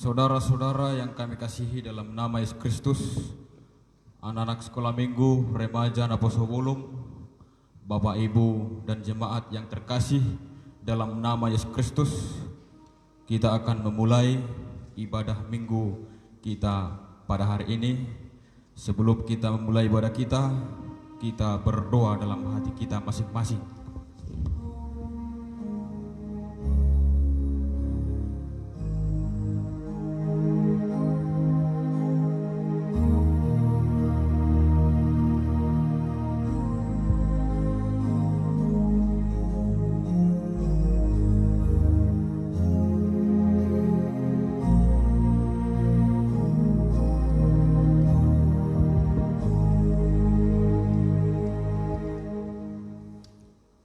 Saudara-saudara yang kami kasihi dalam nama Yesus Kristus, anak-anak sekolah minggu, remaja Naposobulung, Bapak Ibu dan jemaat yang terkasih dalam nama Yesus Kristus, kita akan memulai ibadah minggu kita pada hari ini. Sebelum kita memulai ibadah kita berdoa dalam hati kita masing-masing.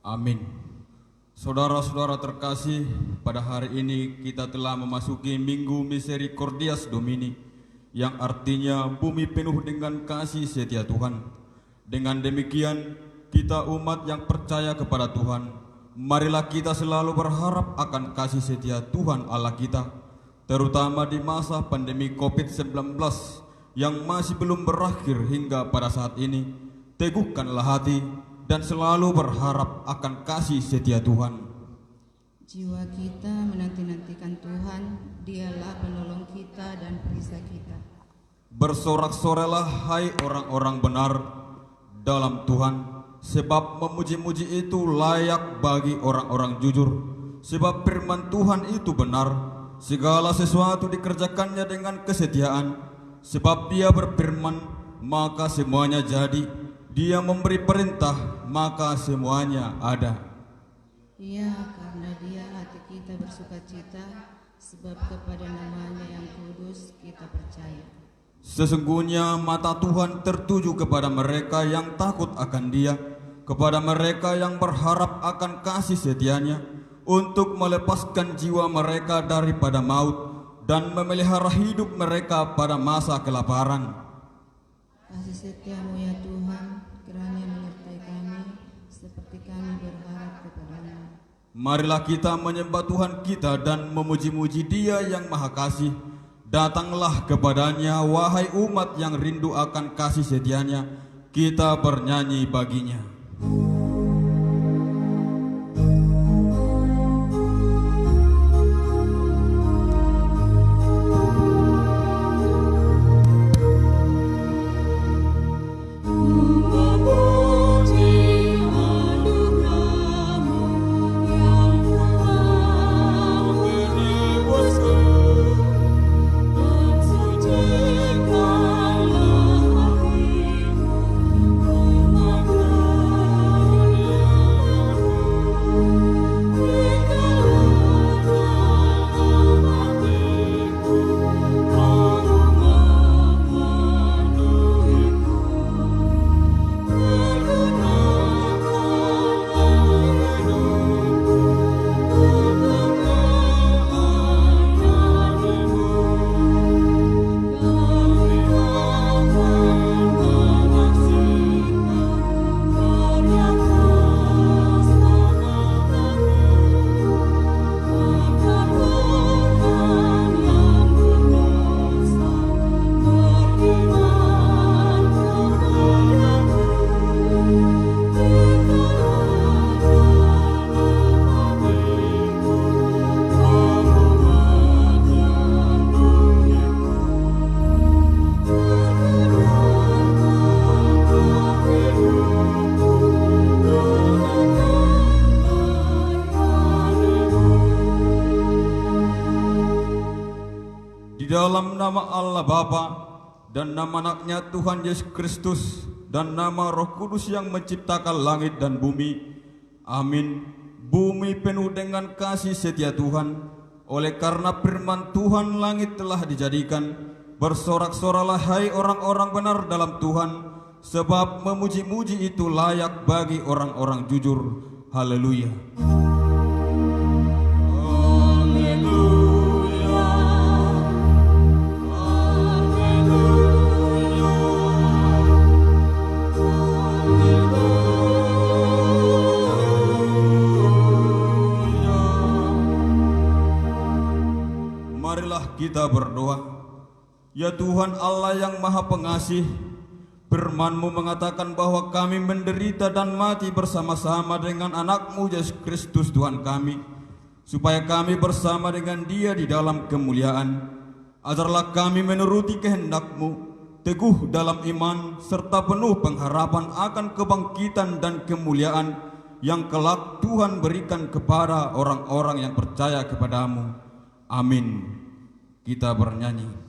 Amin. Saudara-saudara terkasih, pada hari ini kita telah memasuki Minggu Misericordias Domini, yang artinya bumi penuh dengan kasih setia Tuhan. Dengan demikian, kita umat yang percaya kepada Tuhan, marilah kita selalu berharap akan kasih setia Tuhan Allah kita, terutama di masa pandemi COVID-19 yang masih belum berakhir hingga pada saat ini. Teguhkanlah hati dan selalu berharap akan kasih setia Tuhan. Jiwa kita menanti-nantikan Tuhan, Dialah penolong kita dan perisai kita. Bersorak-soralah hai orang-orang benar dalam Tuhan, sebab memuji-muji itu layak bagi orang-orang jujur. Sebab firman Tuhan itu benar, segala sesuatu dikerjakannya dengan kesetiaan. Sebab Dia berfirman, maka semuanya jadi. Dia memberi perintah, maka semuanya ada. Ya, karena Dia hati kita bersukacita, sebab kepada nama-Nya yang kudus kita percaya. Sesungguhnya mata Tuhan tertuju kepada mereka yang takut akan Dia, kepada mereka yang berharap akan kasih setia-Nya, untuk melepaskan jiwa mereka daripada maut dan memelihara hidup mereka pada masa kelaparan. Kasih setia-Mu ya Tuhan, kiranya menyertai kami seperti kami berharap kepada-Mu. Marilah kita menyembah Tuhan kita dan memuji-muji Dia yang Maha Kasih. Datanglah kepadanya, wahai umat yang rindu akan kasih setia-Nya, kita bernyanyi baginya. Dalam nama Allah Bapa dan nama Anaknya Tuhan Yesus Kristus dan nama Roh Kudus yang menciptakan langit dan bumi. Amin. Bumi penuh dengan kasih setia Tuhan. Oleh karena firman Tuhan langit telah dijadikan. Bersorak-soralah hai orang-orang benar dalam Tuhan, sebab memuji-muji itu layak bagi orang-orang jujur. Haleluya. kita berdoa. Ya Tuhan Allah yang Maha Pengasih, firman-Mu mengatakan bahwa kami menderita dan mati bersama-sama dengan anak-Mu Yesus Kristus Tuhan kami, supaya kami bersama dengan Dia di dalam kemuliaan. Ajarlah kami menuruti kehendak-Mu, teguh dalam iman, serta penuh pengharapan akan kebangkitan dan kemuliaan yang kelak Tuhan berikan kepada orang-orang yang percaya kepadamu. Amin. Kita bernyanyi.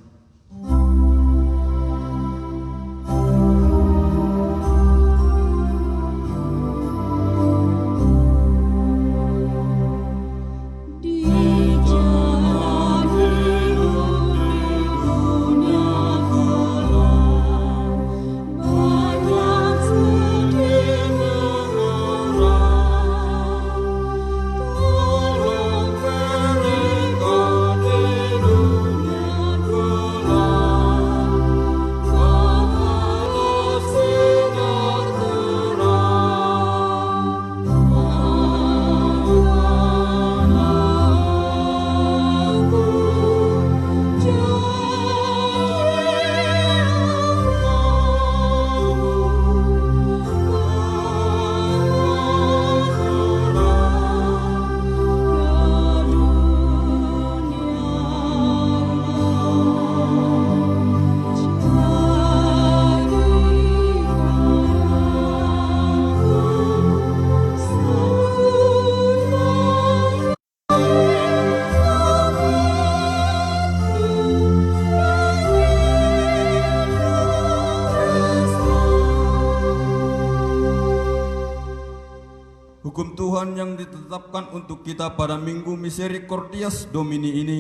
Hukum Tuhan yang ditetapkan untuk kita pada Minggu Misericordias Domini ini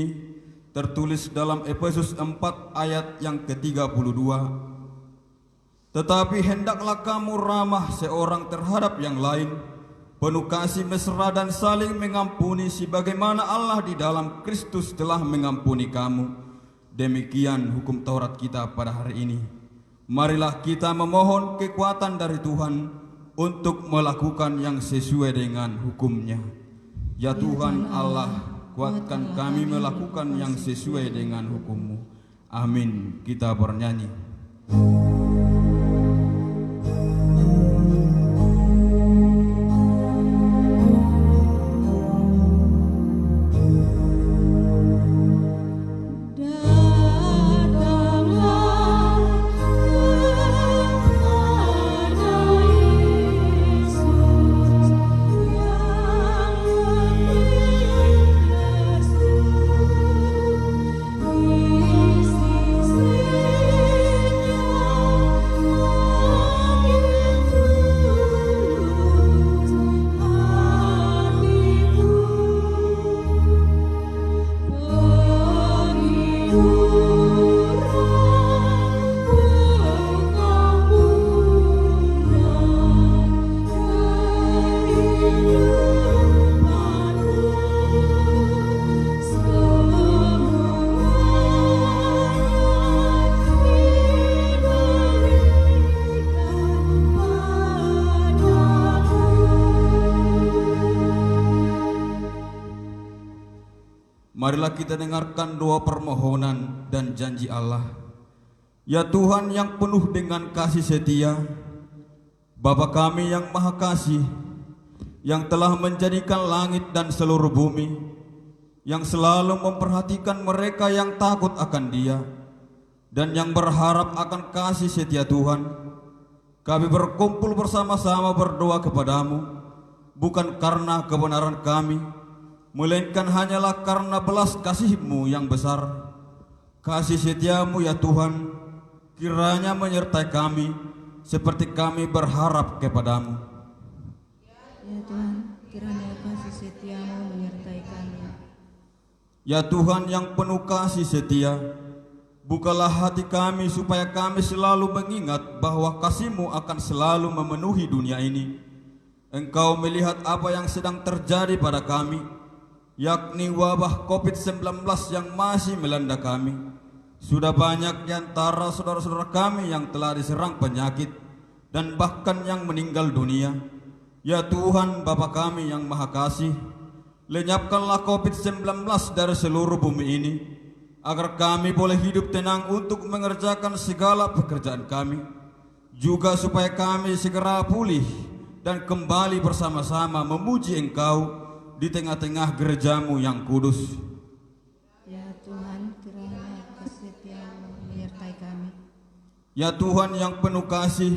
tertulis dalam Efesus 4 ayat yang ke-32. Tetapi hendaklah kamu ramah seorang terhadap yang lain, penuh kasih mesra dan saling mengampuni sebagaimana Allah di dalam Kristus telah mengampuni kamu. Demikian hukum Taurat kita pada hari ini. Marilah kita memohon kekuatan dari Tuhan untuk melakukan yang sesuai dengan hukum-Nya. Ya Tuhan Allah, kuatkan kami melakukan yang sesuai dengan hukum-Mu. Amin. Kita bernyanyi. Marilah kita dengarkan doa permohonan dan janji Allah. Ya Tuhan yang penuh dengan kasih setia, Bapa kami yang Maha Kasih, yang telah menjadikan langit dan seluruh bumi, yang selalu memperhatikan mereka yang takut akan Dia, dan yang berharap akan kasih setia Tuhan, kami berkumpul bersama-sama berdoa kepadamu, bukan karena kebenaran kami, melainkan hanyalah karena belas kasih-Mu yang besar. Kasih setia-Mu ya Tuhan, kiranya menyertai kami seperti kami berharap kepadamu. Ya Tuhan, kiranya kasih setia-Mu menyertai kami. Ya Tuhan yang penuh kasih setia, bukalah hati kami supaya kami selalu mengingat bahwa kasih-Mu akan selalu memenuhi dunia ini. Engkau melihat apa yang sedang terjadi pada kami, yakni wabah COVID-19 yang masih melanda kami. Sudah banyak di antara saudara-saudara kami yang telah diserang penyakit dan bahkan yang meninggal dunia. Ya Tuhan Bapa kami yang Maha Kasih, lenyapkanlah COVID-19 dari seluruh bumi ini, agar kami boleh hidup tenang untuk mengerjakan segala pekerjaan kami, juga supaya kami segera pulih dan kembali bersama-sama memuji Engkau di tengah-tengah gerejamu yang kudus. Ya Tuhan, kiranya kasih setiamu menyertai kami. Ya Tuhan yang penuh kasih,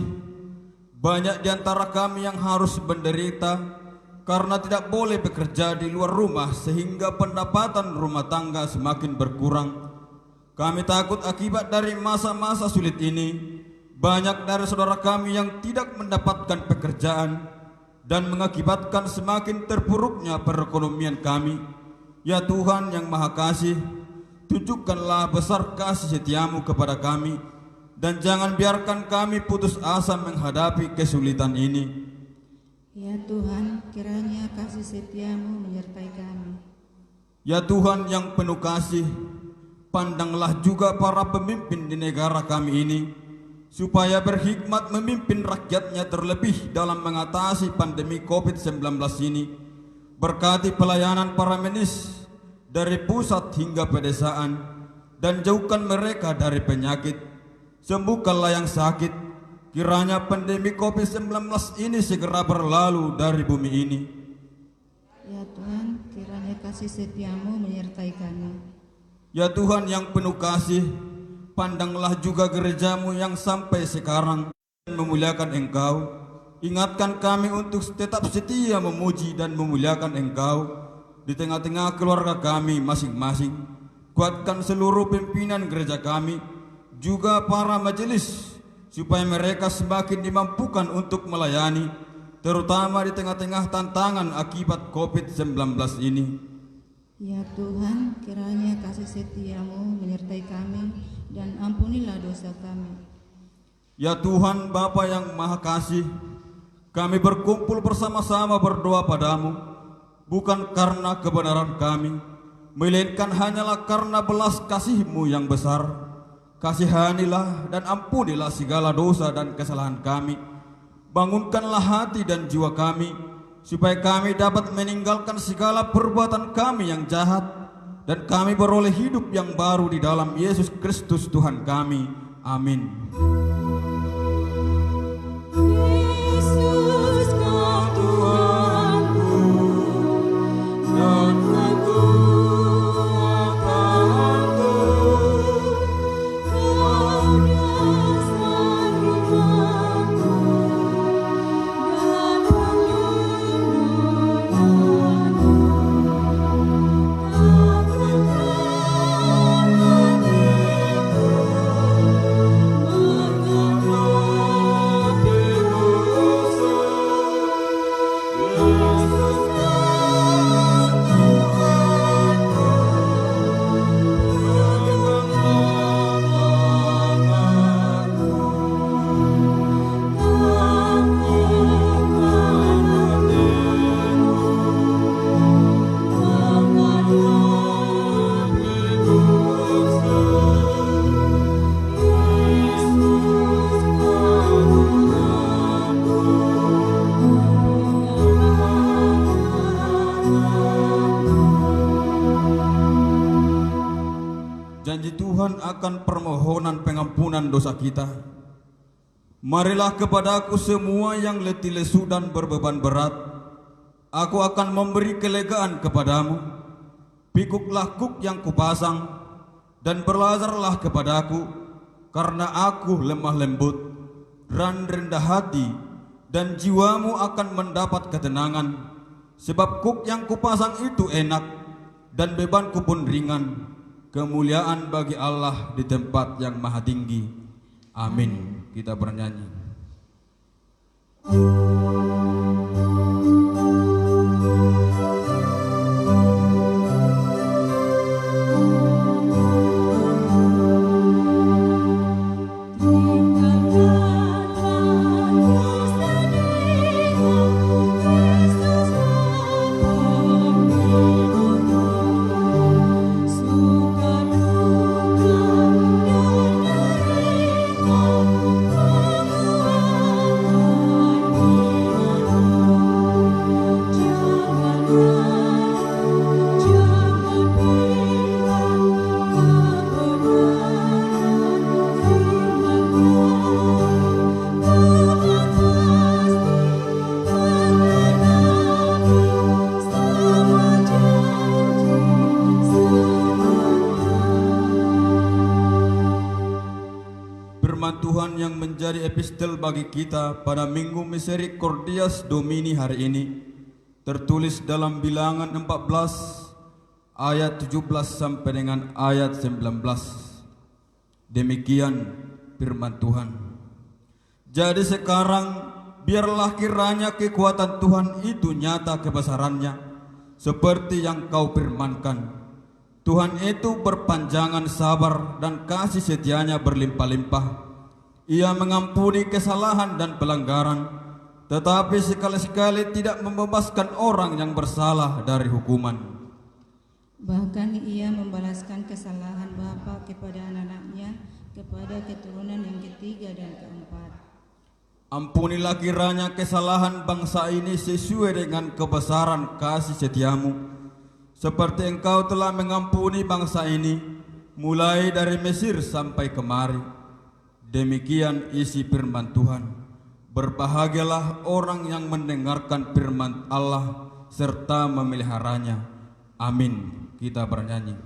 banyak di antara kami yang harus menderita karena tidak boleh bekerja di luar rumah sehingga pendapatan rumah tangga semakin berkurang. Kami takut akibat dari masa-masa sulit ini, banyak dari saudara kami yang tidak mendapatkan pekerjaan dan mengakibatkan semakin terpuruknya perekonomian kami. Ya Tuhan yang Maha Kasih, tunjukkanlah besar kasih setiamu kepada kami, dan jangan biarkan kami putus asa menghadapi kesulitan ini. Ya Tuhan, kiranya kasih setiamu menyertai kami. Ya Tuhan yang penuh kasih, pandanglah juga para pemimpin di negara kami ini, supaya berhikmat memimpin rakyatnya terlebih dalam mengatasi pandemi COVID-19 ini. Berkati pelayanan para medis dari pusat hingga pedesaan, dan jauhkan mereka dari penyakit. Sembuhkanlah yang sakit, kiranya pandemi COVID-19 ini segera berlalu dari bumi ini. Ya Tuhan, kiranya kasih setiamu menyertai kami. Ya Tuhan yang penuh kasih, pandanglah juga gerejamu yang sampai sekarang memuliakan Engkau. Ingatkan kami untuk tetap setia memuji dan memuliakan Engkau di tengah-tengah keluarga kami masing-masing. Kuatkan seluruh pimpinan gereja kami, juga para majelis, supaya mereka semakin dimampukan untuk melayani, terutama di tengah-tengah tantangan akibat COVID-19 ini. Ya Tuhan, kiranya kasih setiamu menyertai kami dan ampunilah dosa kami. Ya Tuhan Bapa yang Maha Kasih, kami berkumpul bersama-sama berdoa padamu, bukan karena kebenaran kami, melainkan hanyalah karena belas kasih-Mu yang besar. Kasihanilah dan ampunilah segala dosa dan kesalahan kami. Bangunkanlah hati dan jiwa kami, supaya kami dapat meninggalkan segala perbuatan kami yang jahat, dan kami beroleh hidup yang baru di dalam Yesus Kristus Tuhan kami. Amin. Yesus kau Tuhanku, dan aku akanku. Kau dasar imanku dan perlindunganku. Takutlah hatiku menghadapi musuh. Yesus kau Tuhanku, peganglah tanganku. Takutkan hatiku menghadapi musuh. Yesus kau Tuhanku, Janji Tuhan akan permohonan pengampunan dosa kita. Marilah kepadaku semua yang letih lesu dan berbeban berat, aku akan memberi kelegaan kepadamu. Pikuklah kuk yang kupasang, dan belajarlah kepadaku, karena aku lemah lembut dan rendah hati, dan jiwamu akan mendapat ketenangan. Sebab kuk yang kupasang itu enak, dan bebanku pun ringan. Kemuliaan bagi Allah di tempat yang maha tinggi. Amin. Kita bernyanyi. Suka duka dan derita, bagi kita pada Minggu Misericordias Domini hari ini tertulis dalam Bilangan 14 ayat 17 sampai dengan ayat 19. Demikian firman Tuhan. Jadi sekarang biarlah kiranya kekuatan Tuhan itu nyata kebesarannya, seperti yang kau firmankan. Tuhan itu berpanjangan sabar dan kasih setianya berlimpah-limpah. Ia mengampuni kesalahan dan pelanggaran, tetapi sekali-sekali tidak membebaskan orang yang bersalah dari hukuman. Bahkan ia membalaskan kesalahan bapa kepada anak-anaknya, kepada keturunan yang ketiga dan keempat. Ampunilah kiranya kesalahan bangsa ini sesuai dengan kebesaran kasih setiamu, seperti engkau telah mengampuni bangsa ini, mulai dari Mesir sampai kemari. Demikian isi firman Tuhan. Berbahagialah orang yang mendengarkan firman Allah serta memeliharanya. Amin. Kita bernyanyi.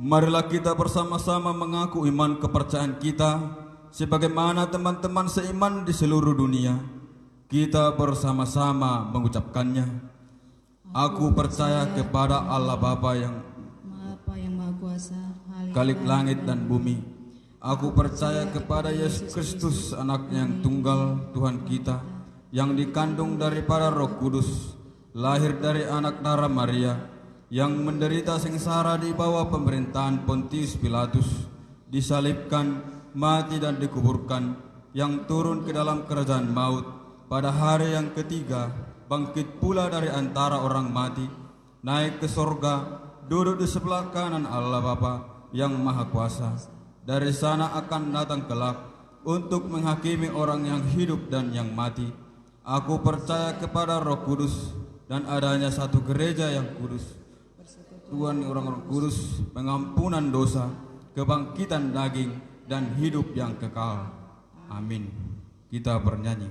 Marilah kita bersama-sama mengaku iman kepercayaan kita sebagaimana teman-teman seiman di seluruh dunia. Kita bersama-sama mengucapkannya. Aku percaya kepada Allah Bapa yang Maha Kuasa, Khalik langit dan bumi. Aku percaya kepada Yesus Kristus, anaknya yang tunggal, Tuhan kita, yang dikandung daripada Roh Kudus, lahir dari anak darah Maria, yang menderita sengsara di bawah pemerintahan Pontius Pilatus, disalibkan, mati dan dikuburkan, yang turun ke dalam kerajaan maut, pada hari yang ketiga bangkit pula dari antara orang mati, naik ke sorga, duduk di sebelah kanan Allah Bapa yang Maha Kuasa. Dari sana akan datang kelak untuk menghakimi orang yang hidup dan yang mati. Aku percaya kepada Roh Kudus dan adanya satu gereja yang kudus, Tuhan orang-orang kudus, pengampunan dosa, kebangkitan daging, dan hidup yang kekal. Amin. Kita bernyanyi.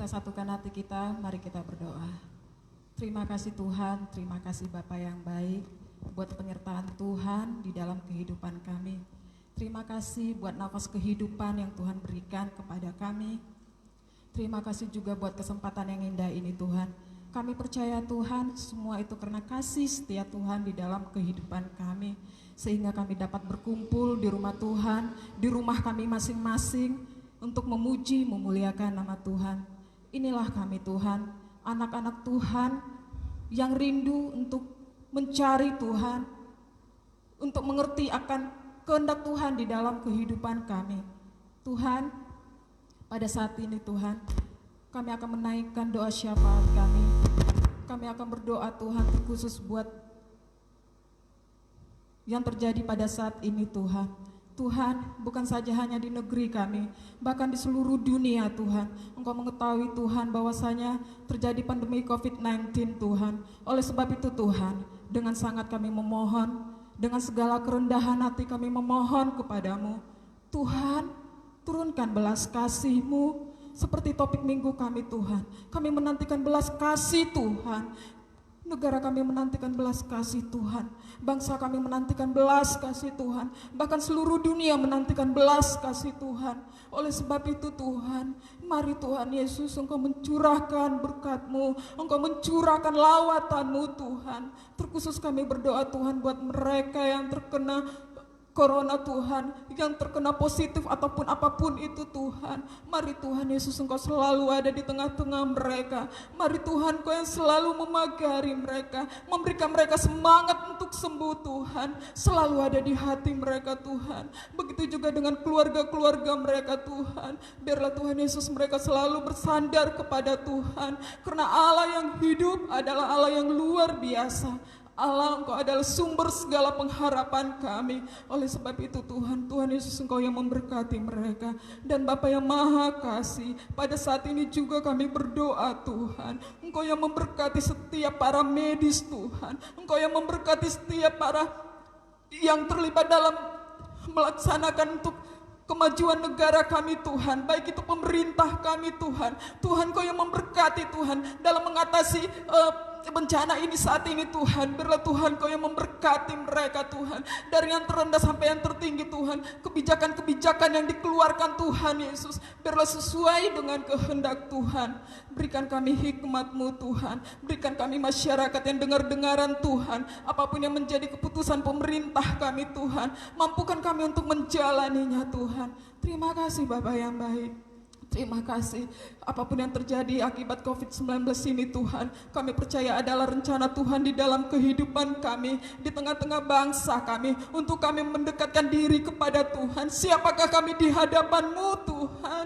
Satukan hati kita, mari kita berdoa. Terima kasih Tuhan, terima kasih Bapa yang baik buat penyertaan Tuhan di dalam kehidupan kami. Terima kasih buat nafas kehidupan yang Tuhan berikan kepada kami. Terima kasih juga buat kesempatan yang indah ini Tuhan. Kami percaya Tuhan, semua itu karena kasih setia Tuhan di dalam kehidupan kami. Sehingga kami dapat berkumpul di rumah Tuhan, di rumah kami masing-masing untuk memuji, memuliakan nama Tuhan. Inilah kami Tuhan, anak-anak Tuhan yang rindu untuk mencari Tuhan, untuk mengerti akan kehendak Tuhan di dalam kehidupan kami. Tuhan, pada saat ini Tuhan, kami akan menaikkan doa syafaat kami kami akan berdoa Tuhan terkhusus buat yang terjadi pada saat ini Tuhan. Tuhan, bukan saja hanya di negeri kami, bahkan di seluruh dunia Tuhan. Engkau mengetahui Tuhan bahwasanya terjadi pandemi COVID-19 Tuhan. Oleh sebab itu Tuhan, dengan sangat kami memohon, dengan segala kerendahan hati kami memohon kepadamu. Tuhan, turunkan belas kasih-Mu seperti topik minggu kami Tuhan. Kami menantikan belas kasih Tuhan. Negara kami menantikan belas kasih Tuhan. Bangsa kami menantikan belas kasih Tuhan. Bahkan seluruh dunia menantikan belas kasih Tuhan. Oleh sebab itu Tuhan, mari Tuhan Yesus Engkau mencurahkan berkat-Mu. Engkau mencurahkan lawatan-Mu Tuhan. Terkhusus kami berdoa Tuhan buat mereka yang terkena Corona Tuhan, yang terkena positif ataupun apapun itu Tuhan. Mari Tuhan Yesus Engkau selalu ada di tengah-tengah mereka. Mari Tuhan Kau yang selalu memagari mereka, memberikan mereka semangat untuk sembuh Tuhan. Selalu ada di hati mereka Tuhan. Begitu juga dengan keluarga-keluarga mereka Tuhan. Biarlah Tuhan Yesus mereka selalu bersandar kepada Tuhan. Karena Allah yang hidup adalah Allah yang luar biasa. Allah Engkau adalah sumber segala pengharapan kami. Oleh sebab itu Tuhan, Tuhan Yesus Engkau yang memberkati mereka. Dan Bapa yang Maha Kasih, pada saat ini juga kami berdoa Tuhan. Engkau yang memberkati setiap para medis Tuhan. Engkau yang memberkati setiap para yang terlibat dalam melaksanakan untuk kemajuan negara kami Tuhan, baik itu pemerintah kami Tuhan. Tuhan Kau yang memberkati Tuhan dalam mengatasi bencana ini saat ini Tuhan. Biarlah Tuhan Kau yang memberkati mereka Tuhan, dari yang terendah sampai yang tertinggi Tuhan. Kebijakan-kebijakan yang dikeluarkan Tuhan Yesus, biarlah sesuai dengan kehendak Tuhan. Berikan kami hikmat-Mu Tuhan, berikan kami masyarakat yang dengar-dengaran Tuhan. Apapun yang menjadi keputusan pemerintah kami Tuhan, mampukan kami untuk menjalaninya Tuhan. Terima kasih Bapa yang baik. Terima kasih. Apapun yang terjadi akibat COVID-19 ini Tuhan, kami percaya adalah rencana Tuhan di dalam kehidupan kami, di tengah-tengah bangsa kami, untuk kami mendekatkan diri kepada Tuhan. Siapakah kami di hadapan-Mu Tuhan?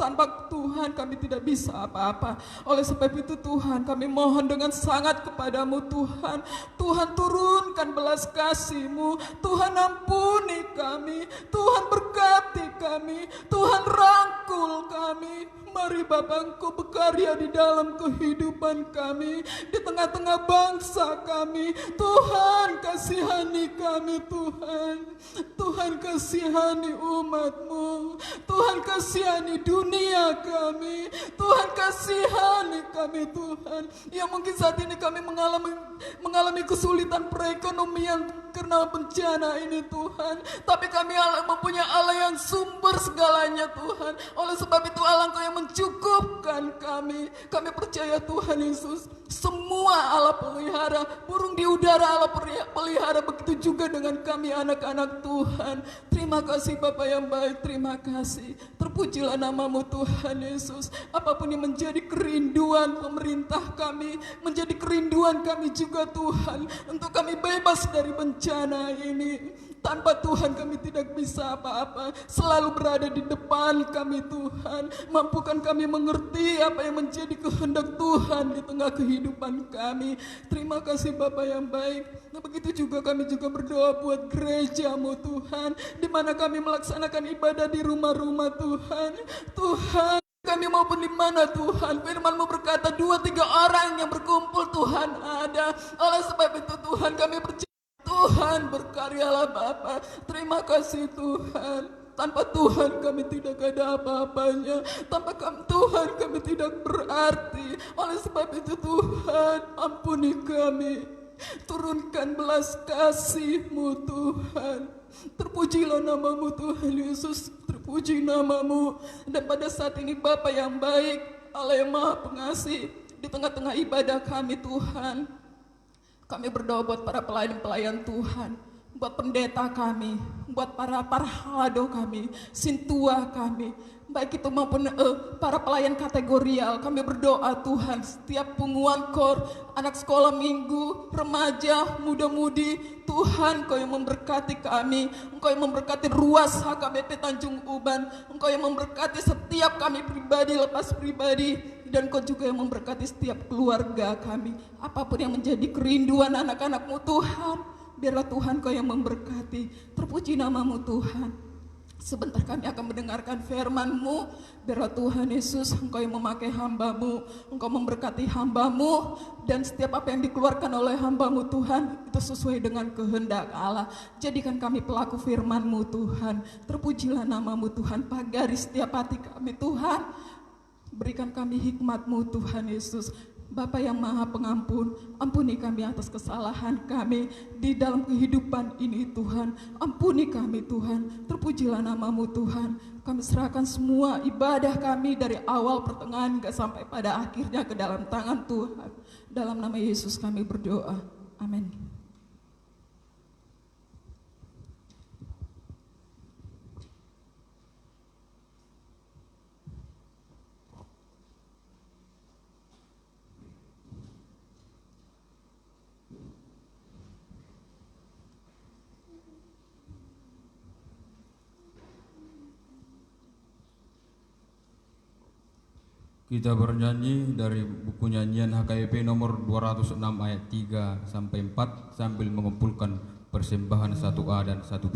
Tanpa Tuhan kami tidak bisa apa-apa. Oleh sebab itu Tuhan, kami mohon dengan sangat kepadamu Tuhan. Tuhan turunkan belas kasih-Mu. Tuhan ampuni kami. Tuhan berkati kami. Tuhan rangkul kami. Mari Bapa Engkau berkarya di dalam kehidupan kami, di tengah-tengah bangsa kami. Tuhan kasihani kami Tuhan. Tuhan kasihani umat-Mu. Tuhan kasihani dunia kami. Tuhan kasihani kami Tuhan. Ya mungkin saat ini kami mengalami kesulitan perekonomian karena bencana ini Tuhan. Tapi kami mempunyai Allah yang sumber segalanya Tuhan. Oleh sebab itu Allah Engkau yang mencukupkan kami. Kami percaya Tuhan Yesus, semua Allah pelihara. Burung di udara Allah pelihara. Begitu juga dengan kami anak-anak Tuhan. Terima kasih Bapa yang baik. Terima kasih. Terpujilah nama-Mu Tuhan Yesus. Apapun yang menjadi kerinduan pemerintah kami, menjadi kerinduan kami juga Tuhan, untuk kami bebas dari bencana ini. Tanpa Tuhan kami tidak bisa apa-apa. Selalu berada di depan kami Tuhan. Mampukan kami mengerti apa yang menjadi kehendak Tuhan di tengah kehidupan kami. Terima kasih Bapa yang baik. Nah begitu juga kami juga berdoa buat gereja-Mu Tuhan, di mana kami melaksanakan ibadah di rumah-rumah Tuhan. Tuhan, kami maupun di mana Tuhan, firman-Mu berkata 2-3 orang yang berkumpul Tuhan ada. Oleh sebab itu Tuhan kami percaya Tuhan berkaryalah Bapa. Terima kasih Tuhan. Tanpa Tuhan kami tidak ada apa-apanya. Tanpa Tuhan kami tidak berarti. Oleh sebab itu Tuhan, ampuni kami. Turunkan belas kasih-Mu Tuhan. Terpujilah nama-Mu Tuhan Yesus. Terpuji nama-Mu. Dan pada saat ini Bapa yang baik, Allah yang Maha Pengasih, di tengah-tengah ibadah kami Tuhan, kami berdoa buat para pelayan-pelayan Tuhan, buat pendeta kami, buat para halado kami, sintua kami, baik itu maupun para pelayan kategorial. Kami berdoa Tuhan, setiap punguan kor, anak sekolah minggu, remaja, muda-mudi, Tuhan Engkau yang memberkati kami. Engkau yang memberkati ruas HKBP Tanjung Uban. Engkau yang memberkati setiap kami pribadi lepas pribadi dan Kau juga yang memberkati setiap keluarga kami. Apapun yang menjadi kerinduan anak-anak-Mu Tuhan, biarlah Tuhan Kau yang memberkati. Terpuji nama-Mu Tuhan. Sebentar kami akan mendengarkan firman-Mu. Biarlah Tuhan Yesus, Engkau yang memakai hamba-Mu, Engkau memberkati hamba-Mu, dan setiap apa yang dikeluarkan oleh hamba-Mu Tuhan, itu sesuai dengan kehendak Allah. Jadikan kami pelaku firman-Mu Tuhan. Terpujilah nama-Mu Tuhan, pagari setiap hati kami Tuhan. Berikan kami hikmat-Mu Tuhan Yesus. Bapa yang Maha Pengampun, ampuni kami atas kesalahan kami di dalam kehidupan ini Tuhan. Ampuni kami Tuhan, terpujilah nama-Mu Tuhan. Kami serahkan semua ibadah kami dari awal pertengahan hingga sampai pada akhirnya ke dalam tangan Tuhan. Dalam nama Yesus kami berdoa, amin. Kita bernyanyi dari buku nyanyian HKBP nomor 206 ayat 3 sampai 4 sambil mengumpulkan persembahan 1A dan 1B.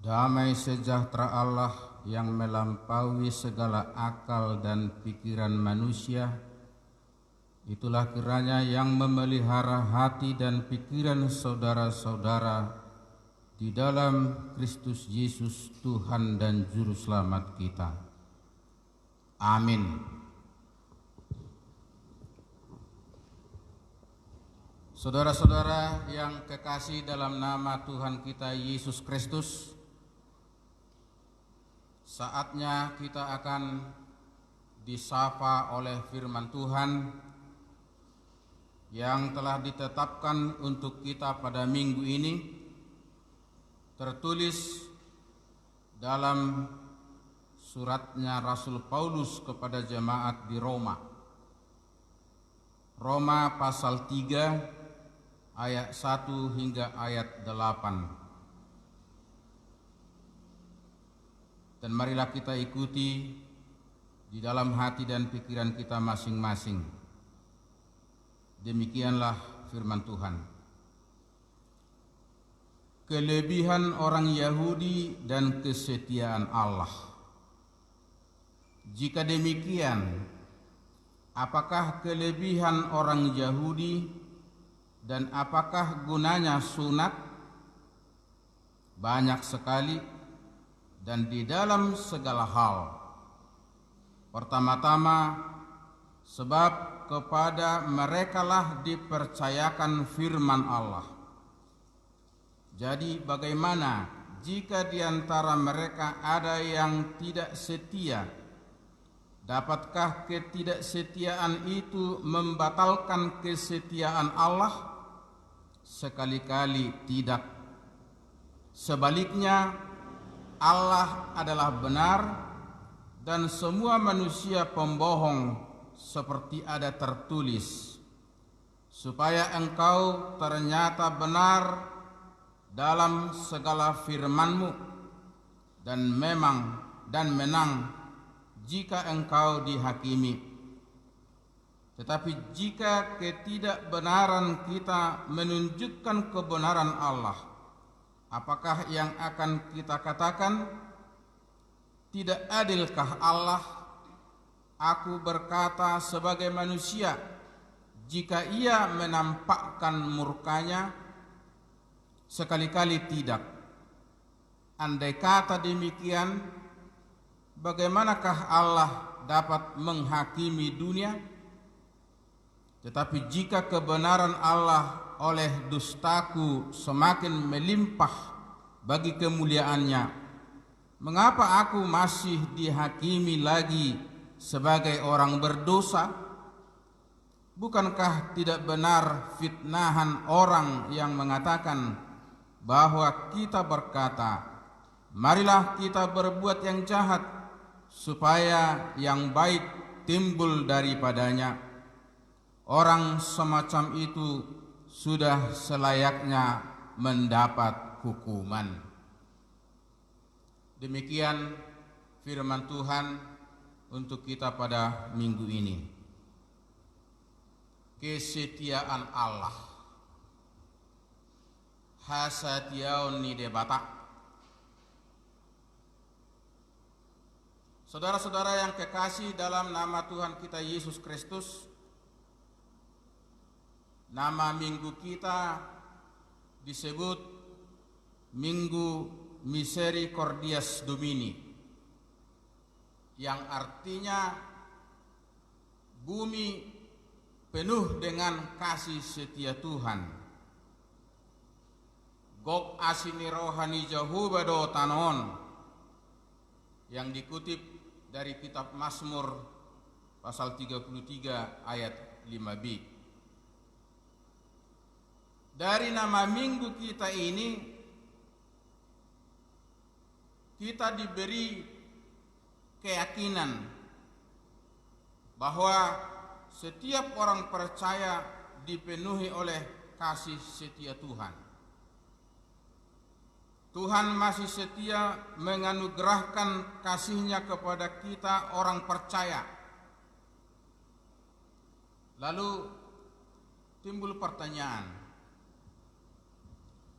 Damai sejahtera Allah yang melampaui segala akal dan pikiran manusia, itulah kiranya yang memelihara hati dan pikiran saudara-saudara di dalam Kristus Yesus Tuhan dan Juru Selamat kita. Amin. Saudara-saudara yang kekasih dalam nama Tuhan kita Yesus Kristus, saatnya kita akan disapa oleh firman Tuhan yang telah ditetapkan untuk kita pada minggu ini, tertulis dalam suratnya Rasul Paulus kepada jemaat di Roma. Roma pasal 3 ayat 1 hingga ayat 8. Dan marilah kita ikuti di dalam hati dan pikiran kita masing-masing. Demikianlah firman Tuhan. Kelebihan orang Yahudi dan kesetiaan Allah. Jika demikian, apakah kelebihan orang Yahudi dan apakah gunanya sunat? Banyak sekali dan di dalam segala hal. Pertama-tama, sebab kepada merekalah dipercayakan firman Allah. Jadi bagaimana jika di antara mereka ada yang tidak setia Dapatkah ketidaksetiaan itu membatalkan kesetiaan Allah? Sekali-kali tidak. Sebaliknya, Allah adalah benar dan semua manusia pembohong, seperti ada tertulis, supaya engkau ternyata benar dalam segala firman-Mu dan menang jika engkau dihakimi. Tetapi jika ketidakbenaran kita menunjukkan kebenaran Allah, apakah yang akan kita katakan? Tidak adilkah Allah? Aku berkata sebagai manusia, jika Ia menampakkan murkanya? Sekali-kali tidak. Andai kata demikian, bagaimanakah Allah dapat menghakimi dunia? Tetapi jika kebenaran Allah oleh dustaku semakin melimpah bagi kemuliaannya, mengapa aku masih dihakimi lagi sebagai orang berdosa? Bukankah tidak benar fitnahan orang yang mengatakan bahwa kita berkata, marilah kita berbuat yang jahat, supaya yang baik timbul daripadanya. Orang semacam itu sudah selayaknya mendapat hukuman. Demikian firman Tuhan untuk kita pada minggu ini. Kesetiaan Allah. Hasatiaon ni debata. Saudara-saudara yang kekasih dalam nama Tuhan kita Yesus Kristus, nama minggu kita disebut Minggu Misericordias Domini, yang artinya bumi penuh dengan kasih setia Tuhan. Gok asini rohani jahubado tanon, yang dikutip dari kitab Mazmur pasal 33 ayat 5b. Dari nama minggu kita ini, kita diberi keyakinan bahwa setiap orang percaya dipenuhi oleh kasih setia Tuhan. Tuhan masih setia menganugerahkan kasih-Nya kepada kita orang percaya. Lalu timbul pertanyaan,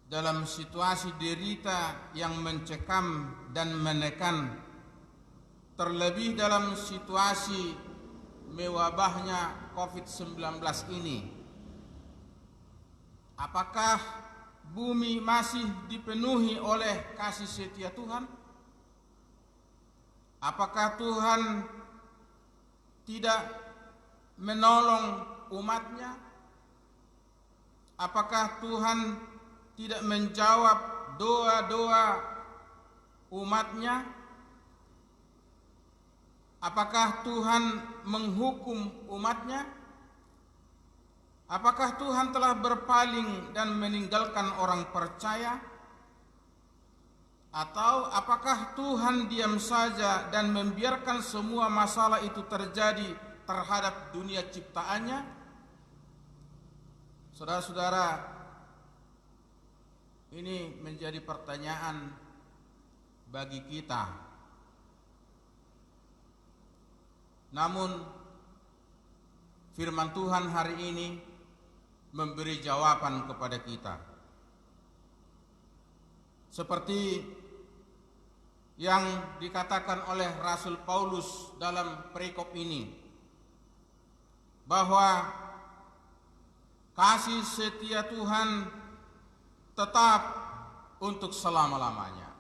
dalam situasi derita yang mencekam dan menekan, terlebih dalam situasi mewabahnya COVID-19 ini, apakah bumi masih dipenuhi oleh kasih setia Tuhan? Apakah Tuhan tidak menolong umat-Nya? Apakah Tuhan tidak menjawab doa-doa umat-Nya? Apakah Tuhan menghukum umat-Nya? Apakah Tuhan telah berpaling dan meninggalkan orang percaya? Atau apakah Tuhan diam saja dan membiarkan semua masalah itu terjadi terhadap dunia ciptaannya? Saudara-saudara, ini menjadi pertanyaan bagi kita. Namun firman Tuhan hari ini memberi jawaban kepada kita. Seperti yang dikatakan oleh Rasul Paulus dalam perikop ini, bahwa kasih setia Tuhan tetap untuk selama-lamanya.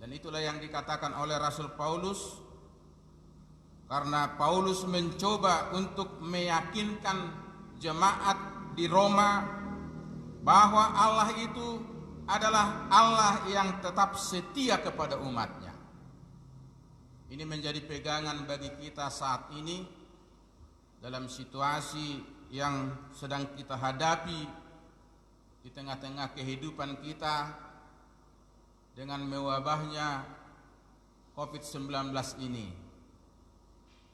Dan itulah yang dikatakan oleh Rasul Paulus, karena Paulus mencoba untuk meyakinkan jemaat di Roma bahwa Allah itu adalah Allah yang tetap setia kepada umat-Nya. Ini menjadi pegangan bagi kita saat ini dalam situasi yang sedang kita hadapi di tengah-tengah kehidupan kita dengan mewabahnya COVID-19 ini.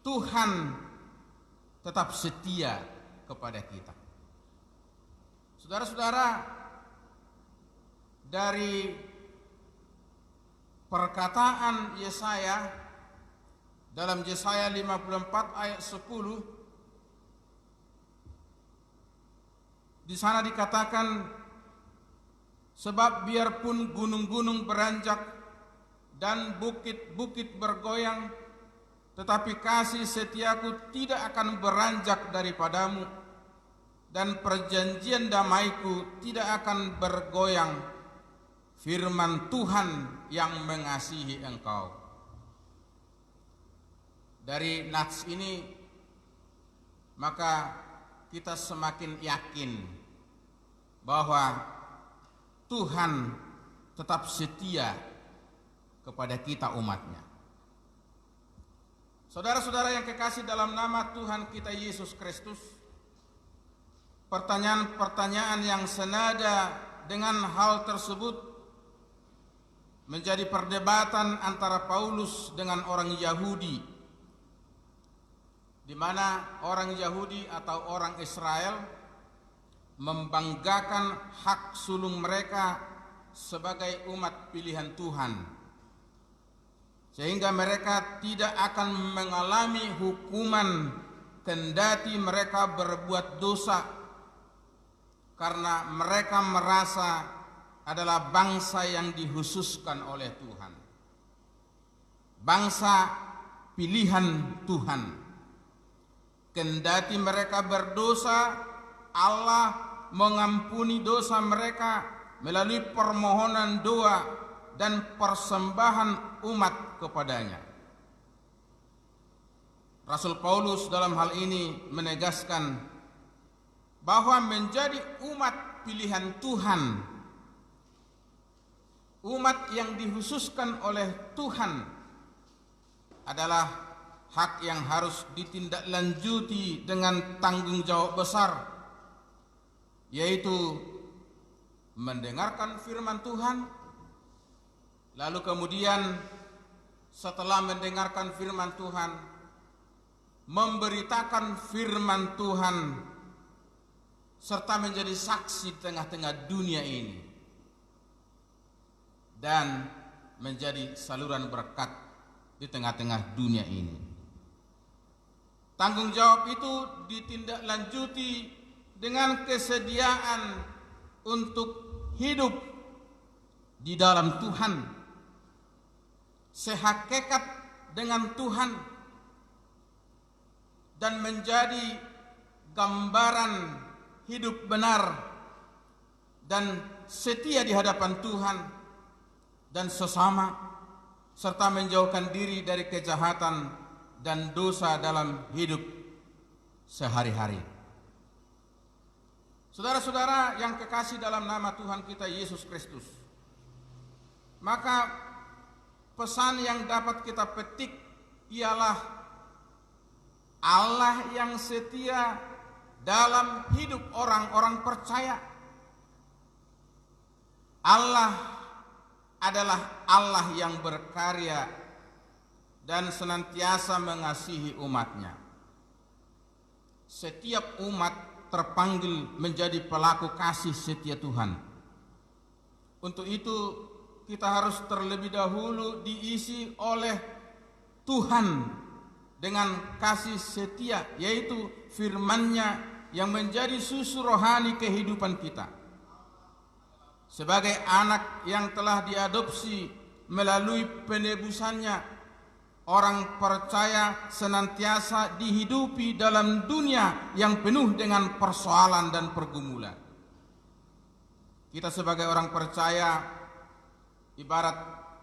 Tuhan tetap setia kepada kita. Saudara-saudara, dari perkataan Yesaya dalam Yesaya 54 ayat 10, di sana dikatakan, sebab biarpun gunung-gunung beranjak dan bukit-bukit bergoyang, tetapi kasih setiaku tidak akan beranjak daripadamu, dan perjanjian damaiku tidak akan bergoyang, firman Tuhan yang mengasihi engkau. Dari nats ini maka kita semakin yakin bahwa Tuhan tetap setia kepada kita umatnya. Saudara-saudara yang kekasih dalam nama Tuhan kita Yesus Kristus, pertanyaan-pertanyaan yang senada dengan hal tersebut menjadi perdebatan antara Paulus dengan orang Yahudi, di mana orang Yahudi atau orang Israel membanggakan hak sulung mereka sebagai umat pilihan Tuhan, sehingga mereka tidak akan mengalami hukuman kendati mereka berbuat dosa, karena mereka merasa adalah bangsa yang dikhususkan oleh Tuhan, bangsa pilihan Tuhan. Kendati mereka berdosa, Allah mengampuni dosa mereka melalui permohonan doa dan persembahan umat kepadanya. Rasul Paulus dalam hal ini menegaskan bahwa menjadi umat pilihan Tuhan, umat yang dikhususkan oleh Tuhan, adalah hak yang harus ditindaklanjuti dengan tanggung jawab besar, yaitu mendengarkan firman Tuhan, lalu kemudian setelah mendengarkan firman Tuhan, memberitakan firman Tuhan, serta menjadi saksi di tengah-tengah dunia ini, dan menjadi saluran berkat di tengah-tengah dunia ini. Tanggung jawab itu ditindaklanjuti dengan kesediaan untuk hidup di dalam Tuhan, sehakikat dengan Tuhan, dan menjadi gambaran hidup benar dan setia di hadapan Tuhan dan sesama, serta menjauhkan diri dari kejahatan dan dosa dalam hidup sehari-hari. Saudara-saudara yang kekasih dalam nama Tuhan kita Yesus Kristus, maka pesan yang dapat kita petik ialah Allah yang setia dalam hidup orang-orang percaya. Allah adalah Allah yang berkarya dan senantiasa mengasihi umatnya. Setiap umat terpanggil menjadi pelaku kasih setia Tuhan. Untuk itu kita harus terlebih dahulu diisi oleh Tuhan dengan kasih setia, yaitu firman-Nya yang menjadi susu rohani kehidupan kita. Sebagai anak yang telah diadopsi melalui penebusan-Nya, orang percaya senantiasa dihidupi dalam dunia yang penuh dengan persoalan dan pergumulan. Kita sebagai orang percaya ibarat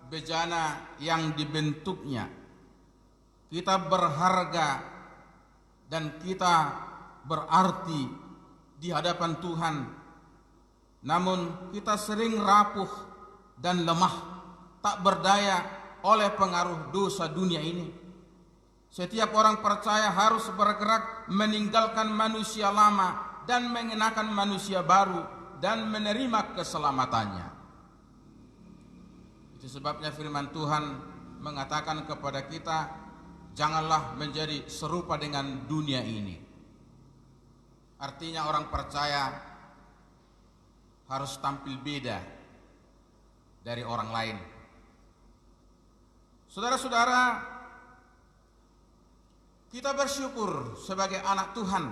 bejana yang dibentuknya. Kita berharga dan kita berarti di hadapan Tuhan. Namun kita sering rapuh dan lemah, tak berdaya oleh pengaruh dosa dunia ini. Setiap orang percaya harus bergerak meninggalkan manusia lama dan mengenakan manusia baru dan menerima keselamatannya. Itu sebabnya firman Tuhan mengatakan kepada kita, janganlah menjadi serupa dengan dunia ini. Artinya orang percaya harus tampil beda dari orang lain. Saudara-saudara, kita bersyukur sebagai anak Tuhan.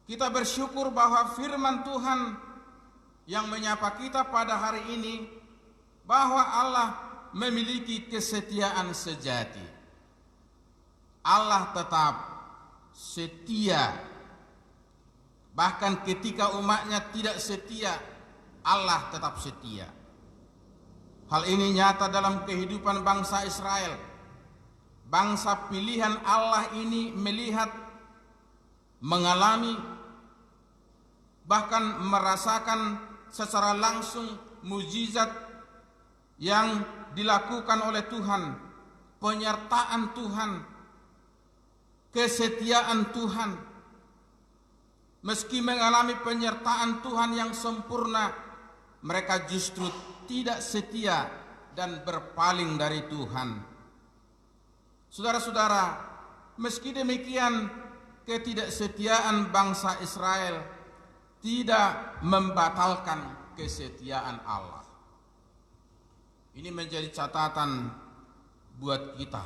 Kita bersyukur bahwa firman Tuhan yang menyapa kita pada hari ini, bahwa Allah memiliki kesetiaan sejati. Allah tetap setia. Bahkan ketika umatnya tidak setia, Allah tetap setia. Hal ini nyata dalam kehidupan bangsa Israel. Bangsa pilihan Allah ini melihat, mengalami, bahkan merasakan secara langsung mujizat yang dilakukan oleh Tuhan, penyertaan Tuhan, kesetiaan Tuhan. Meski mengalami penyertaan Tuhan yang sempurna, mereka justru tidak setia dan berpaling dari Tuhan. Saudara-saudara, meski demikian, ketidaksetiaan bangsa Israel tidak membatalkan kesetiaan Allah. Ini menjadi catatan buat kita.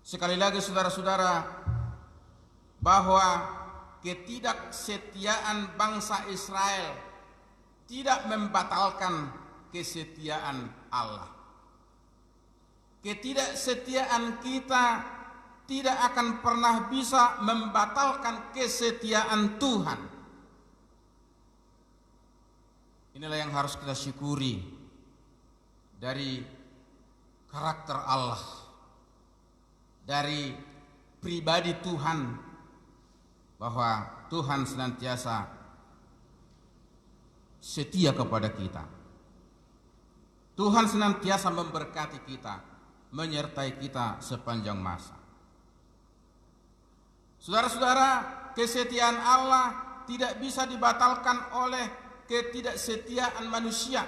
Sekali lagi saudara-saudara, bahwa ketidaksetiaan bangsa Israel tidak membatalkan kesetiaan Allah. Ketidaksetiaan kita tidak akan pernah bisa membatalkan kesetiaan Tuhan. Inilah yang harus kita syukuri dari karakter Allah, dari pribadi Tuhan, bahwa Tuhan senantiasa setia kepada kita. Tuhan senantiasa memberkati kita, menyertai kita sepanjang masa. Saudara-saudara, kesetiaan Allah tidak bisa dibatalkan oleh ketidaksetiaan manusia.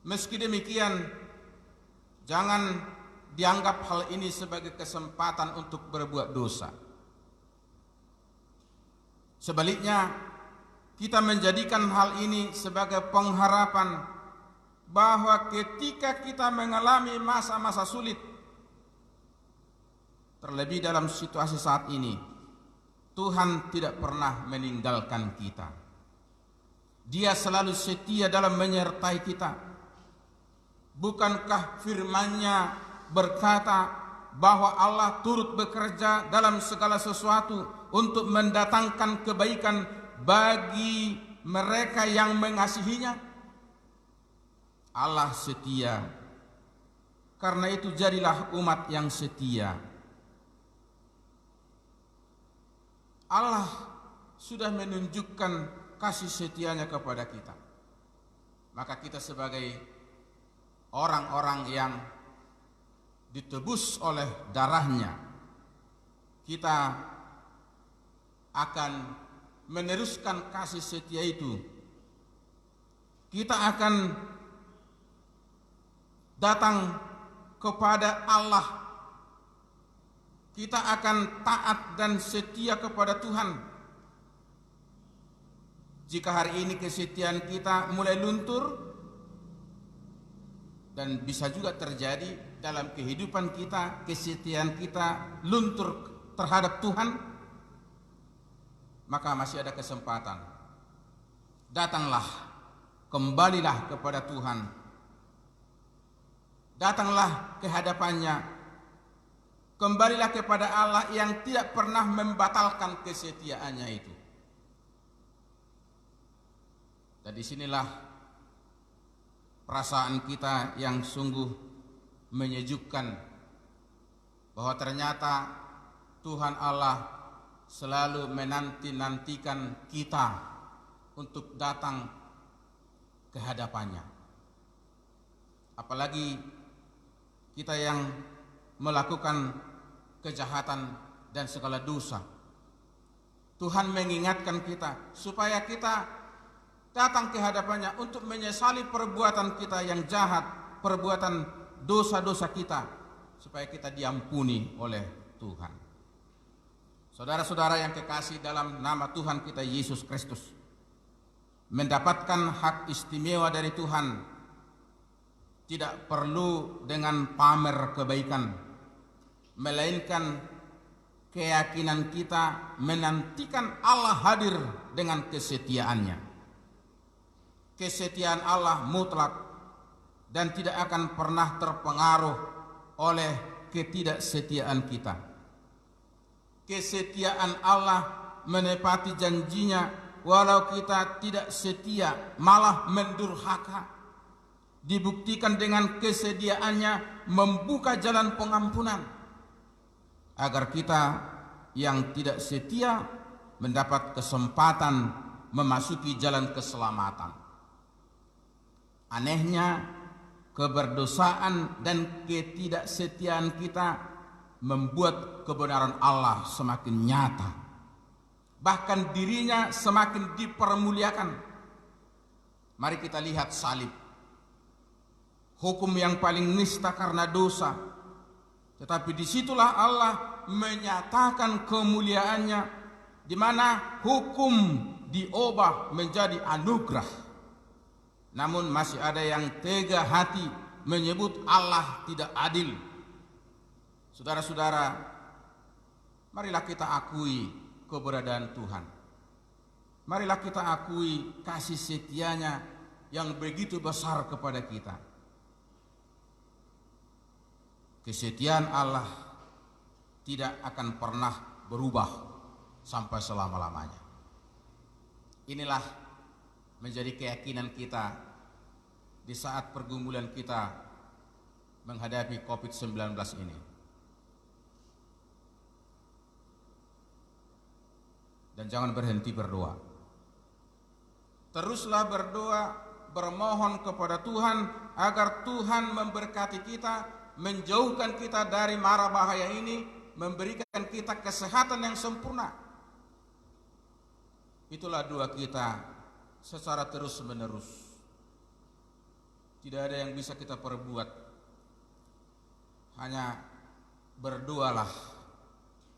Meski demikian, jangan dianggap hal ini sebagai kesempatan untuk berbuat dosa. Sebaliknya, kita menjadikan hal ini sebagai pengharapan bahwa ketika kita mengalami masa-masa sulit, terlebih dalam situasi saat ini, Tuhan tidak pernah meninggalkan kita. Dia selalu setia dalam menyertai kita. Bukankah firman-Nya berkata bahwa Allah turut bekerja dalam segala sesuatu untuk mendatangkan kebaikan bagi mereka yang mengasihinya? Allah setia. Karena itu jadilah umat yang setia. Allah sudah menunjukkan kasih setianya kepada kita. Maka kita sebagai orang-orang yang ditebus oleh darahnya, kita akan meneruskan kasih setia itu. Kita akan datang kepada Allah. Kita akan taat dan setia kepada Tuhan. Jika hari ini kesetiaan kita mulai luntur, dan bisa juga terjadi dalam kehidupan kita, kesetiaan kita luntur terhadap Tuhan, maka masih ada kesempatan. Datanglah, kembalilah kepada Tuhan. Datanglah ke hadapannya. Kembalilah kepada Allah yang tidak pernah membatalkan kesetiaannya itu. Dan disinilah perasaan kita yang sungguh menyejukkan, bahwa ternyata Tuhan Allah selalu menanti-nantikan kita untuk datang ke hadapannya. apalagi kita yang melakukan kejahatan dan segala dosa. Tuhan mengingatkan kita supaya kita datang ke hadapannya untuk menyesali perbuatan kita yang jahat, perbuatan dosa-dosa kita, supaya kita diampuni oleh Tuhan. Saudara-saudara yang kekasih dalam nama Tuhan kita Yesus Kristus, mendapatkan hak istimewa dari Tuhan tidak perlu dengan pamer kebaikan, melainkan keyakinan kita menantikan Allah hadir dengan kesetiaannya. Kesetiaan Allah mutlak dan tidak akan pernah terpengaruh oleh ketidaksetiaan kita. Kesetiaan Allah menepati janjinya walau kita tidak setia, malah mendurhaka. Dibuktikan dengan kesediaannya membuka jalan pengampunan, agar kita yang tidak setia mendapat kesempatan memasuki jalan keselamatan. Anehnya, keberdosaan dan ketidaksetiaan kita membuat kebenaran Allah semakin nyata. Bahkan dirinya semakin dipermuliakan. Mari kita lihat salib. Hukum yang paling nista karena dosa. Tetapi disitulah Allah menyatakan kemuliaannya, di mana hukum diubah menjadi anugerah. Namun masih ada yang tega hati menyebut Allah tidak adil. Saudara-saudara, marilah kita akui keberadaan Tuhan. Marilah kita akui kasih setianya yang begitu besar kepada kita. Kesetiaan Allah tidak akan pernah berubah sampai selama-lamanya. Inilah menjadi keyakinan kita di saat pergumulan kita menghadapi COVID-19 ini. Dan jangan berhenti berdoa. Teruslah berdoa, bermohon kepada Tuhan agar Tuhan memberkati kita, menjauhkan kita dari mara bahaya ini, memberikan kita kesehatan yang sempurna. Itulah doa kita secara terus-menerus. Tidak ada yang bisa kita perbuat, hanya berdoalah.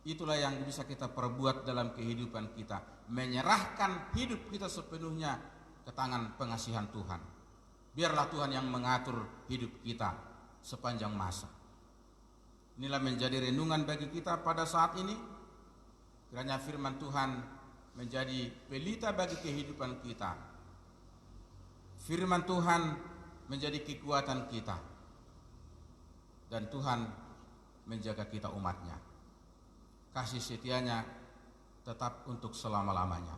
Itulah yang bisa kita perbuat dalam kehidupan kita, menyerahkan hidup kita sepenuhnya ke tangan pengasihan Tuhan. Biarlah Tuhan yang mengatur hidup kita sepanjang masa. Inilah menjadi renungan bagi kita pada saat ini. Kiranya firman Tuhan menjadi pelita bagi kehidupan kita. Firman Tuhan menjadi kekuatan kita. Dan Tuhan menjaga kita umatnya. Kasih setianya tetap untuk selama-lamanya.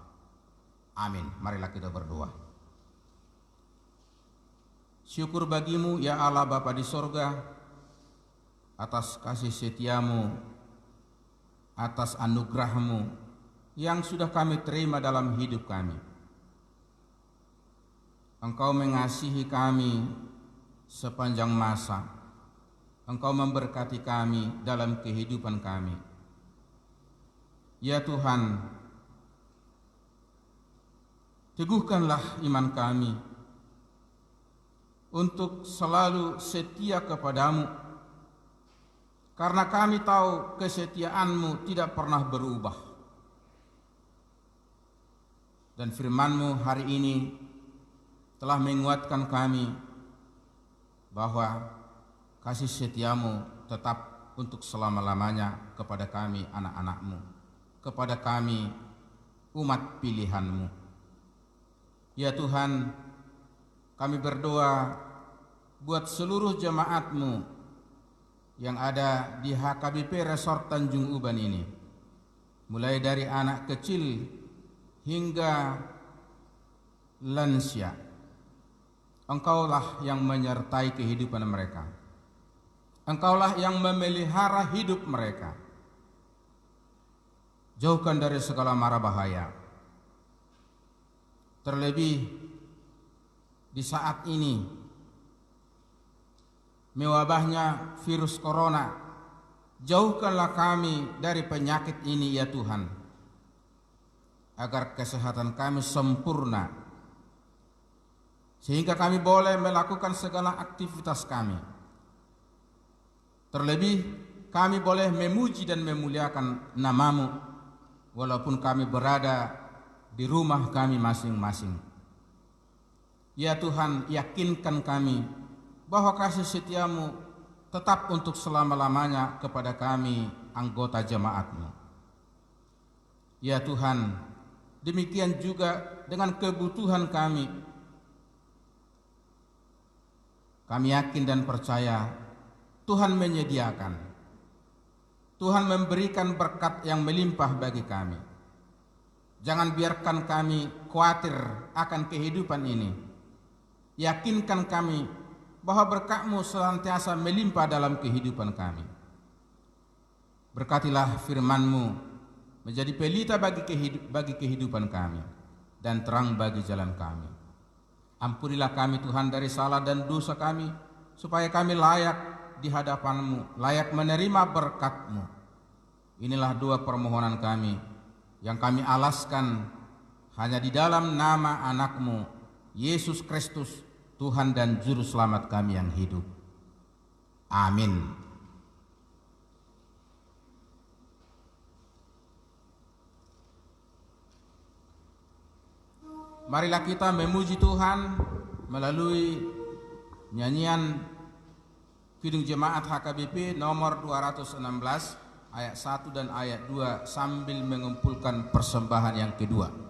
Amin. Marilah kita berdoa. Syukur bagimu ya Allah Bapa di sorga, atas kasih setiamu, atas anugerahmu yang sudah kami terima dalam hidup kami. Engkau mengasihi kami sepanjang masa. Engkau memberkati kami dalam kehidupan kami. Ya Tuhan, teguhkanlah iman kami untuk selalu setia kepadamu, karena kami tahu kesetiaanmu tidak pernah berubah. Dan firman-Mu hari ini telah menguatkan kami bahwa kasih setiamu tetap untuk selama-lamanya kepada kami anak-anak-Mu, kepada kami umat pilihan-Mu. Ya Tuhan, kami berdoa buat seluruh jemaat-Mu yang ada di HKBP Resort Tanjung Uban ini, mulai dari anak kecil hingga lansia. Engkaulah yang menyertai kehidupan mereka. Engkaulah yang memelihara hidup mereka. Jauhkan dari segala mara bahaya. Terlebih di saat ini, mewabahnya virus corona. Jauhkanlah kami dari penyakit ini ya Tuhan, agar kesehatan kami sempurna, sehingga kami boleh melakukan segala aktivitas kami. Terlebih kami boleh memuji dan memuliakan nama-Mu, walaupun kami berada di rumah kami masing-masing. Ya Tuhan, yakinkan kami bahwa kasih setia-Mu tetap untuk selama-lamanya kepada kami anggota jemaat-Mu. Ya Tuhan, demikian juga dengan kebutuhan kami. Kami yakin dan percaya Tuhan menyediakan. Tuhan memberikan berkat yang melimpah bagi kami. Jangan biarkan kami khawatir akan kehidupan ini. Yakinkan kami bahwa berkat-Mu senantiasa melimpah dalam kehidupan kami. Berkatilah firman-Mu menjadi pelita bagi kehidupan kami dan terang bagi jalan kami. Ampunilah kami Tuhan dari salah dan dosa kami, supaya kami layak di hadapan-Mu, layak menerima berkat-Mu. Inilah doa permohonan kami yang kami alaskan hanya di dalam nama anak-Mu, Yesus Kristus, Tuhan dan Juru Selamat kami yang hidup. Amin. Marilah kita memuji Tuhan melalui nyanyian Kidung Jemaat HKBP nomor 216 ayat 1 dan ayat 2 sambil mengumpulkan persembahan yang kedua.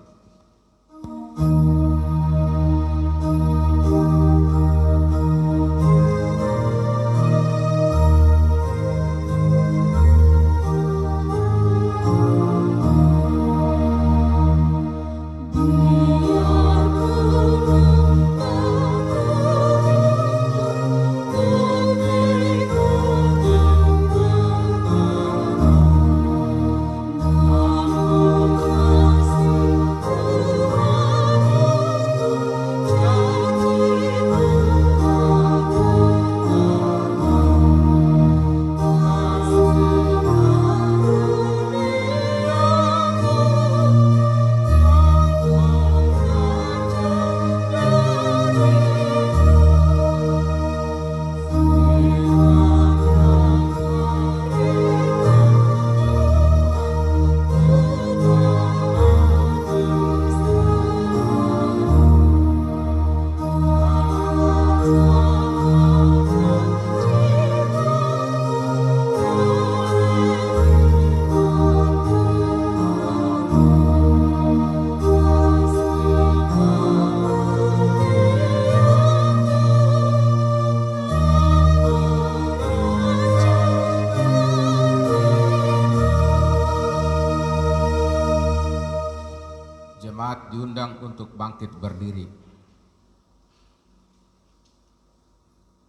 Diundang untuk bangkit berdiri.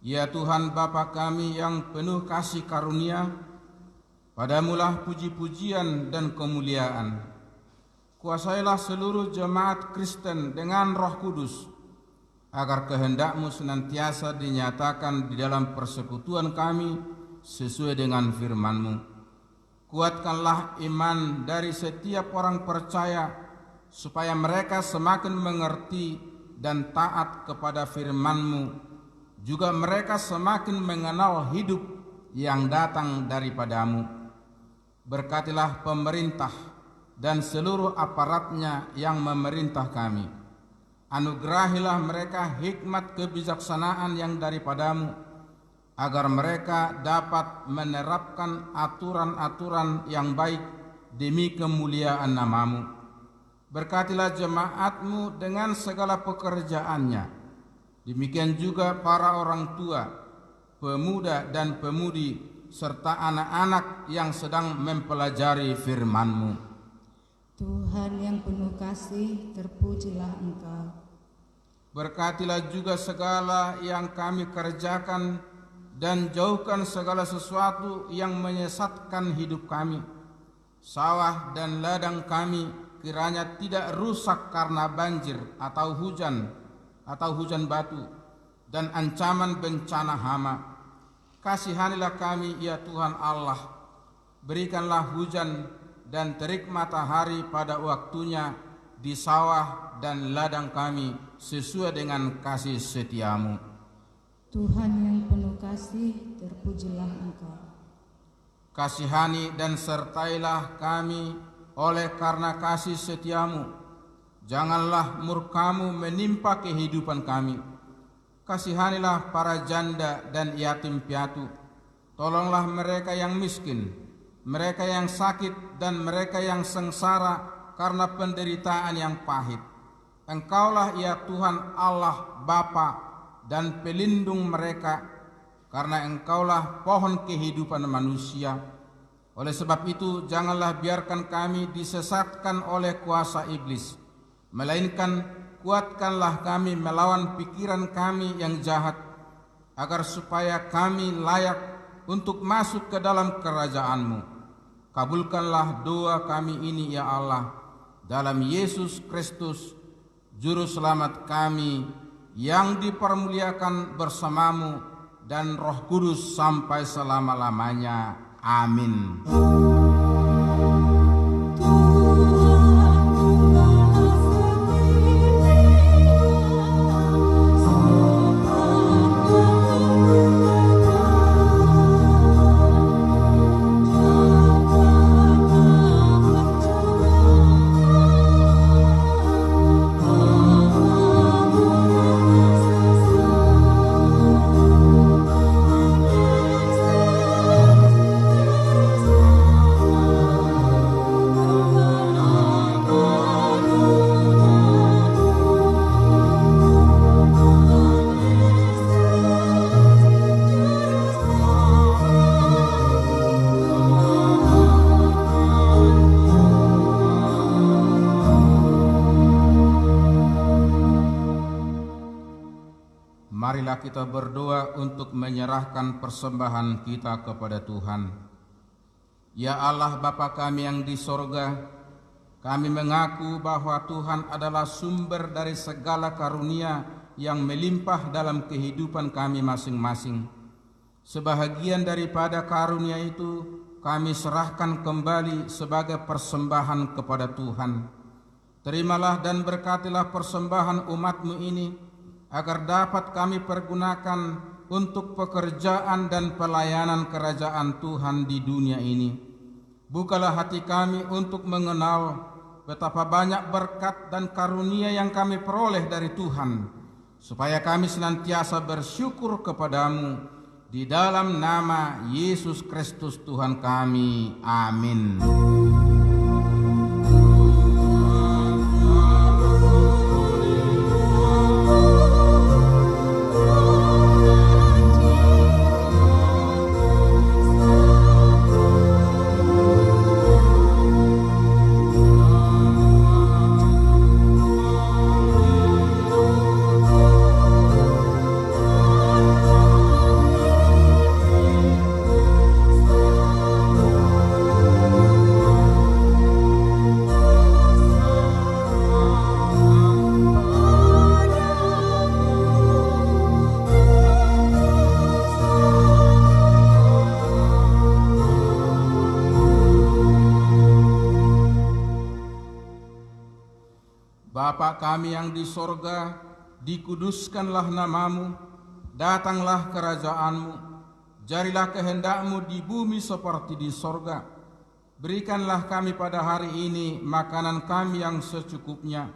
Ya Tuhan Bapa kami yang penuh kasih karunia, Padamulah puji-pujian dan kemuliaan. Kuasailah seluruh jemaat Kristen dengan Roh Kudus, agar kehendak-Mu senantiasa dinyatakan di dalam persekutuan kami sesuai dengan firman-Mu. Kuatkanlah iman dari setiap orang percaya, supaya mereka semakin mengerti dan taat kepada firman-Mu. Juga mereka semakin mengenal hidup yang datang daripada-Mu. Berkatilah pemerintah dan seluruh aparatnya yang memerintah kami. Anugerahilah mereka hikmat kebijaksanaan yang daripada-Mu, agar mereka dapat menerapkan aturan-aturan yang baik demi kemuliaan nama-Mu. Berkatilah jemaat-Mu dengan segala pekerjaannya. Demikian juga para orang tua, pemuda dan pemudi, serta anak-anak yang sedang mempelajari firman-Mu. Tuhan yang penuh kasih, terpujilah Engkau. Berkatilah juga segala yang kami kerjakan, dan jauhkan segala sesuatu yang menyesatkan hidup kami. Sawah dan ladang kami kiranya tidak rusak karena banjir atau hujan batu dan ancaman bencana hama. Kasihanilah kami ya Tuhan Allah, berikanlah hujan dan terik matahari pada waktunya di sawah dan ladang kami sesuai dengan kasih setiamu. Tuhan yang penuh kasih, terpujilah Engkau. Kasihani dan sertailah kami oleh karena kasih setiamu. Janganlah murkamu menimpa kehidupan kami. Kasihanilah para janda dan yatim piatu. Tolonglah mereka yang miskin, mereka yang sakit dan mereka yang sengsara karena penderitaan yang pahit. Engkaulah ya Tuhan Allah Bapa dan pelindung mereka, karena Engkaulah pohon kehidupan manusia. Oleh sebab itu, janganlah biarkan kami disesatkan oleh kuasa iblis, melainkan kuatkanlah kami melawan pikiran kami yang jahat, agar supaya kami layak untuk masuk ke dalam kerajaan-Mu. Kabulkanlah doa kami ini ya Allah, dalam Yesus Kristus, Juru Selamat kami, yang dipermuliakan bersamamu dan Roh Kudus sampai selama-lamanya. Amin. Marilah kita berdoa untuk menyerahkan persembahan kita kepada Tuhan. Ya Allah Bapa kami yang di sorga, kami mengaku bahwa Tuhan adalah sumber dari segala karunia yang melimpah dalam kehidupan kami masing-masing. Sebahagian daripada karunia itu kami serahkan kembali sebagai persembahan kepada Tuhan. Terimalah dan berkatilah persembahan umat-Mu ini, agar dapat kami pergunakan untuk pekerjaan dan pelayanan kerajaan Tuhan di dunia ini. Bukalah hati kami untuk mengenal betapa banyak berkat dan karunia yang kami peroleh dari Tuhan, supaya kami senantiasa bersyukur kepadamu di dalam nama Yesus Kristus Tuhan kami. Amin. Bapa kami yang di sorga, dikuduskanlah namamu, datanglah kerajaan-Mu, jadilah kehendak-Mu di bumi seperti di sorga. Berikanlah kami pada hari ini makanan kami yang secukupnya,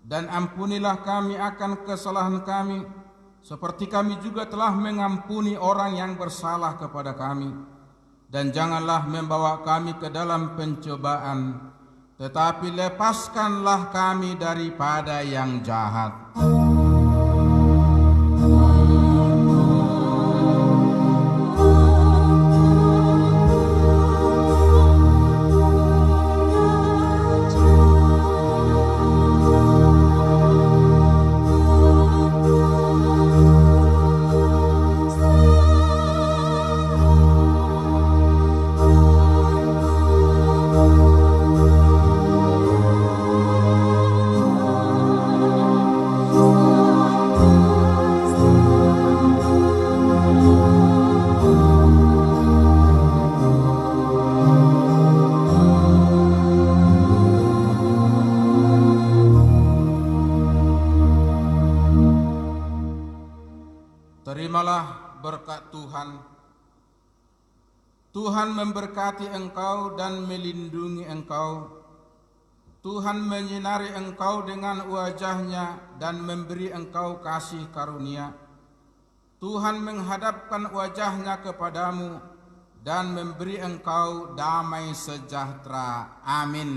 dan ampunilah kami akan kesalahan kami, seperti kami juga telah mengampuni orang yang bersalah kepada kami. Dan janganlah membawa kami ke dalam pencobaan, tetapi lepaskanlah kami daripada yang jahat. Oh Terimalah berkat Tuhan. Tuhan memberkati engkau dan melindungi engkau. Tuhan menyinari engkau dengan wajah-Nya dan memberi engkau kasih karunia. Tuhan menghadapkan wajah-Nya kepadamu dan memberi engkau damai sejahtera. Amin.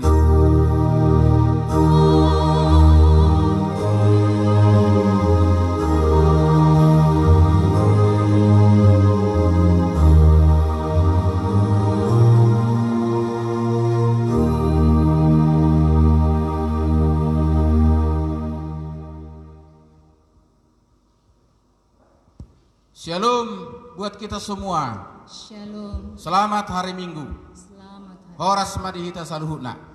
Shalom buat kita semua. Shalom. Selamat hari Minggu. Selamat hari. Horas madihita saluhutna.